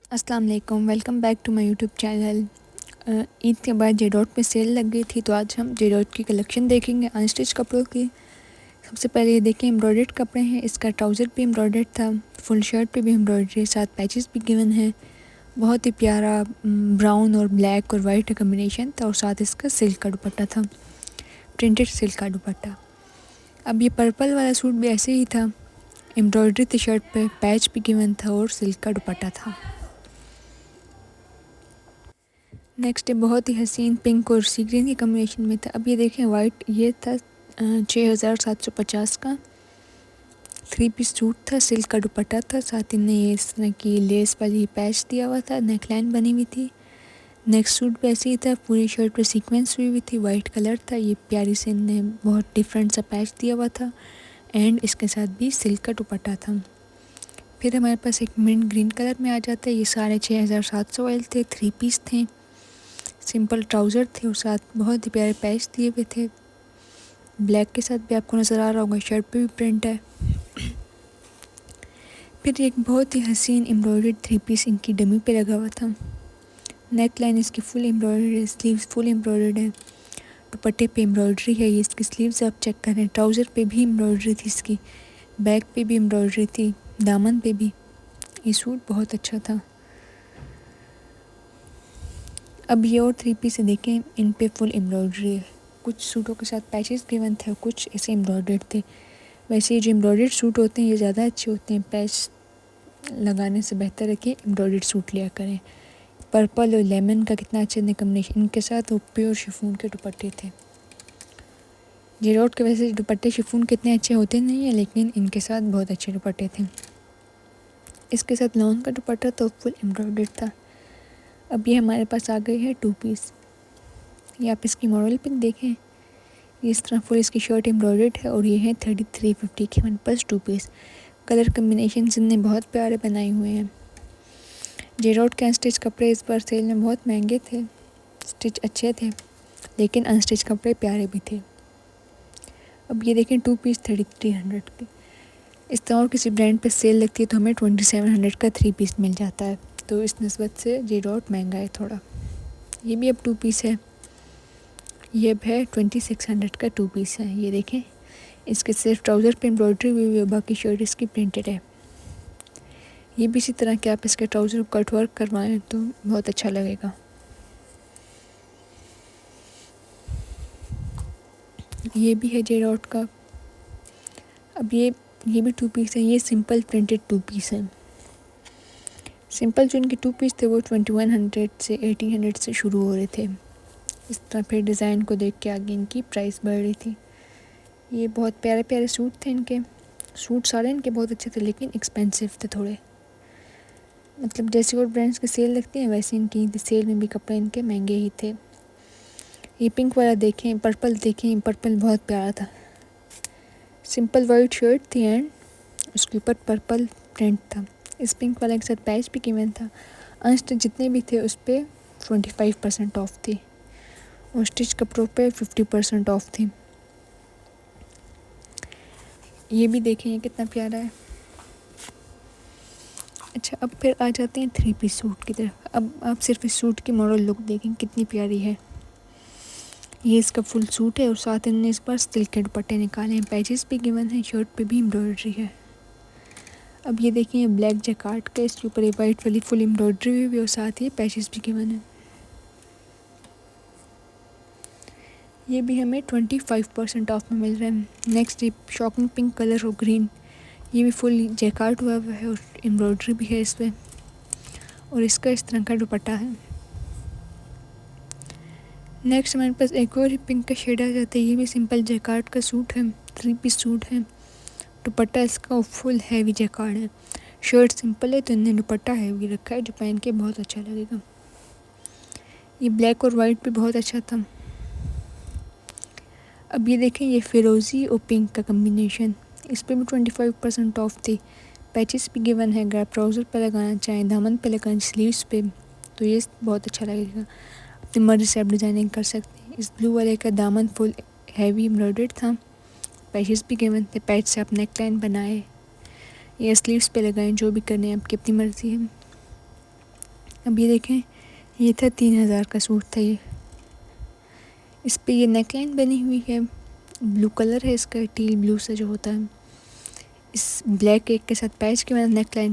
अस्सलाम वालेकुम, welcome back to my YouTube channel. Eid के बाद जे डॉट पे सेल लग गई थी, तो आज हम जे डॉट की कलेक्शन देखेंगे अनस्टिच कपड़ों की। सबसे पहले ये देखें, एम्ब्रॉयडर्ड कपड़े हैं। इसका ट्राउज़र भी एम्ब्रॉयडर्ड था, फुल शर्ट पे भी एम्ब्रॉयडरी, साथ पैचेस भी गिवन है। बहुत ही प्यारा ब्राउन और ब्लैक और वाइट का कम्बिनेशन था, और साथ इसका सिल्क का दुपट्टा था, प्रिंटेड सिल्क का दुपट्टा। अब ये पर्पल वाला सूट भी ऐसे ही था, एम्ब्रॉयडरी थी शर्ट पे, पैच भी गिवन था और सिल्क का दुपट्टा था। नेक्स्ट बहुत ही हसीन पिंक और सी ग्रीन के कम्बिनेशन में था। अब ये देखें वाइट, ये था 6750 का 3 पीस सूट था, सिल्क का दुपट्टा था, साथ ही ने ये इस तरह की लेस वाली पैच दिया हुआ था, नेकलाइन बनी हुई थी। नेक्स्ट सूट भी ऐसे ही था, पूरी शर्ट पे सीक्वेंस हुई थी, वाइट कलर था, ये प्यारी से ने बहुत डिफरेंट सा पैच दिया हुआ था, एंड इसके साथ भी सिल्क का दुपट्टा था। फिर हमारे पास एक मिंट ग्रीन कलर में आ जाता है। ये सारे 6700 वाले थे, 3 पीस थे, सिंपल ट्राउज़र थे और साथ बहुत ही प्यारे पैच दिए हुए थे। ब्लैक के साथ भी आपको नज़र आ रहा होगा, शर्ट पे भी प्रिंट है। फिर एक बहुत ही हसीन एम्ब्रॉयडर्ड 3 पीस इनकी डमी पे लगा हुआ था। नेक लाइन इसकी फुल एम्ब्रॉयडर्ड है, स्लीव्स फुल एम्ब्रॉयडर्ड है, दुपट्टे पे एम्ब्रॉयडरी है। ये इसकी स्लीव्स आप चेक करें, ट्राउज़र पे भी एम्ब्रॉयडरी थी, इसकी बैक पे भी एम्ब्रॉयडरी थी, दामन पे भी। ये सूट बहुत अच्छा था। अब ये और 3 पीस देखें, इन पे फुल एम्ब्रॉयडरी है। कुछ सूटों के साथ पैचेस गिवन थे, कुछ ऐसे एम्ब्रॉयडर्ड थे। वैसे ये जो एम्ब्रॉयडर्ड सूट होते हैं ये ज़्यादा अच्छे होते हैं, पैच लगाने से बेहतर है कि एम्ब्रॉयडर्ड सूट लिया करें। पर्पल और लेमन का कितना अच्छे कम्बिनेशन, इनके साथ वो प्योर शिफॉन के दुपट्टे थे। जेरोट के वैसे दुपट्टे शिफॉन कितने अच्छे होते नहीं हैं, लेकिन इनके साथ बहुत अच्छे दुपट्टे थे। इसके साथ लॉन का दुपट्टा तो फुल एम्ब्रॉयडर्ड था। अब ये हमारे पास आ गई है 2 पीस। ये आप इसकी मॉडल पिन देखें, इस तरह फुल इसकी शर्ट एम्ब्रॉयडर्ड है, और ये है 3350 के हमारे पास 2 पीस। कलर कम्बिनेशन इनने बहुत प्यारे बनाए हुए हैं। जेरोट के अनस्टिच कपड़े इस बार सेल में बहुत महंगे थे, स्टिच अच्छे थे, लेकिन अनस्टिच कपड़े प्यारे भी थे। अब ये देखें 2 पीस 3300 के। इस तरह और किसी ब्रांड पे सेल लगती है तो हमें 2700 का 3 पीस मिल जाता है, तो इस निस्बत से जेरोट महंगा है थोड़ा। ये भी अब 2 पीस है, ये अब है 2600 का 2 पीस है। ये देखें, इसके सिर्फ ट्राउज़र पे एम्ब्रॉयडरी हुई है, बाकी शर्ट इसकी प्रिंटेड है। ये भी इसी तरह के आप इसके ट्राउज़र को कट वर्क करवाएं तो बहुत अच्छा लगेगा। ये भी है जेरोट का। अब ये भी 2 पीस है, ये सिंपल प्रिंटेड 2 पीस है। सिंपल जो इनके 2 पीस थे वो 2100 से 1800 से शुरू हो रहे थे। इस तरह फिर डिज़ाइन को देख के आगे इनकी प्राइस बढ़ रही थी। ये बहुत प्यारे प्यारे सूट थे इनके, सूट सारे इनके बहुत अच्छे थे, लेकिन एक्सपेंसिव थे थोड़े। मतलब जैसे और ब्रांड्स की सेल लगती हैं, वैसे इनकी सेल में भी कपड़े इनके महंगे ही थे। ये पिंक वाला देखें, पर्पल देखें, पर्पल बहुत प्यारा था। सिंपल वाइट शर्ट थी एंड उसके ऊपर पर्पल प्रिंट था। इस पिंक वाले के साथ पैच भी कीमत था। अनस्टिच जितने भी थे उस पर 25% ऑफ थी, और स्टिच कपड़ों पे 50% ऑफ थी। ये भी देखें, ये कितना प्यारा है। अच्छा, अब फिर आ जाते हैं 3 पीस सूट की तरफ। अब आप सिर्फ इस सूट की मॉडल लुक देखें, कितनी प्यारी है। ये इसका फुल सूट है, और साथ इन्होंने इस पर सिल्क के दुपट्टे निकाले हैं, पैचेस भी गिवन है, शर्ट पे भी एम्ब्रॉयडरी है। अब ये देखिए, ये ब्लैक जैकार्ड का, इसके ऊपर ये वाइट वाली फुल एम्ब्रॉयडरी हुई और साथ ही पैचेस भी गिवन है। ये भी हमें 25% ऑफ में मिल रहा है। नेक्स्ट ये शॉकिंग पिंक कलर और ग्रीन, ये भी फुल जैकार्ड हुआ है और एम्ब्रॉयडरी भी है इस पर, और इसका इस तरह का दुपट्टा है। नेक्स्ट हमारे पास एक और ही पिंक का शेड आ जाता है। ये भी सिंपल जैकार्ड का सूट है, 3 पीस सूट है। दुपट्टा इसका फुल हैवी जैकार्ड है, शर्ट सिंपल है तो इन्हें दुपट्टा हैवी रखा है, जो पहन के बहुत अच्छा लगेगा। ये ब्लैक और वाइट भी बहुत अच्छा था। अब ये देखें, ये फ़िरोज़ी और पिंक का कम्बिनेशन, इस पर भी 25% ऑफ थी। पैचेस भी गिवन है, अगर आप ट्राउज़र पे लगाना चाहें, दामन पे लगाना, स्लीव्स पे, तो ये बहुत अच्छा लगेगा। अपनी मर्ज़ी से आप डिज़ाइनिंग कर सकते हैं। इस ब्लू वाले का दामन फुल हैवी एम्ब्रॉयडर्ड था, पैचेस भी गिवन थे, पैच से आप नेक लाइन बनाए या स्लीव्स पे लगाएं, जो भी करने आपकी अपनी मर्ज़ी है। अब ये देखें, ये था 3000 का सूट था ये। इस पे ये नेकलाइन बनी हुई है, ब्लू कलर है इसका, टील ब्लू सा जो होता है। इस ब्लैक एक के साथ पैच के बाद नेकलाइन